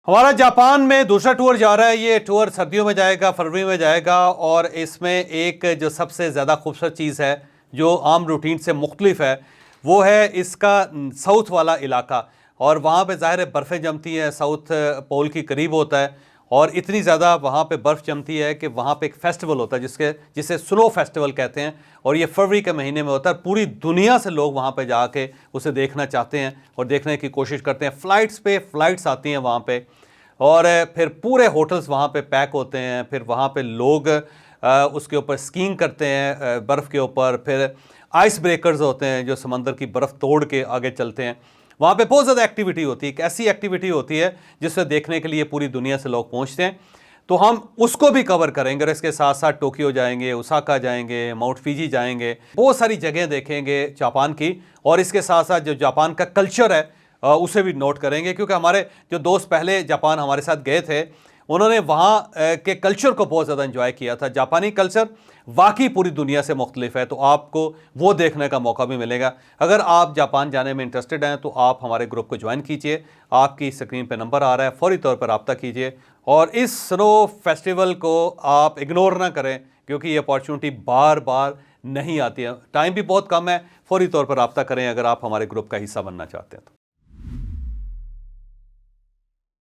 हमारा जापान में दूसरा टूर जा रहा है। ये टूर सर्दियों में जाएगा, फरवरी में जाएगा। और इसमें एक जो सबसे ज़्यादा खूबसूरत चीज़ है जो आम रूटीन से मुख्तलिफ है वो है इसका साउथ वाला इलाका। और वहाँ पे ज़ाहिर है बर्फ़ें जमती हैं, साउथ पोल के करीब होता है और इतनी ज़्यादा वहाँ पे बर्फ़ जमती है कि वहाँ पे एक फेस्टिवल होता है जिसे स्नो फेस्टिवल कहते हैं। और ये फरवरी के महीने में होता है। पूरी दुनिया से लोग वहाँ पे जाके उसे देखना चाहते हैं और देखने की कोशिश करते हैं। फ़्लाइट्स आती हैं वहाँ पे और फिर पूरे होटल्स वहाँ पे पैक होते हैं। फिर वहाँ पे लोग उसके ऊपर स्कीइंग करते हैं बर्फ़ के ऊपर। फिर आइस ब्रेकर्स होते हैं जो समंदर की बर्फ़ तोड़ के आगे चलते हैं। वहाँ पे बहुत ज़्यादा एक्टिविटी होती है। एक ऐसी एक्टिविटी होती है जिसे देखने के लिए पूरी दुनिया से लोग पहुँचते हैं। तो हम उसको भी कवर करेंगे और इसके साथ साथ टोक्यो जाएंगे, ओसाका जाएंगे, माउंट फीजी जाएंगे, बहुत सारी जगह देखेंगे जापान की। और इसके साथ साथ जो जापान का कल्चर है उसे भी नोट करेंगे, क्योंकि हमारे जो दोस्त पहले जापान हमारे साथ गए थे उन्होंने वहाँ के कल्चर को बहुत ज़्यादा एंजॉय किया था। जापानी कल्चर वाकई पूरी दुनिया से मुख्तलिफ है, तो आपको वो देखने का मौका भी मिलेगा। अगर आप जापान जाने में इंटरेस्टेड हैं तो आप हमारे ग्रुप को ज्वाइन कीजिए। आपकी स्क्रीन पर नंबर आ रहा है, फौरी तौर पर रब्ता कीजिए और इस स्नो फेस्टिवल को आप इग्नोर ना करें, क्योंकि ये अपॉर्चुनिटी बार बार नहीं आती है। टाइम भी बहुत कम है। फौरी तौर पर रब्ता करें अगर आप हमारे ग्रुप का हिस्सा बनना चाहते हैं तो।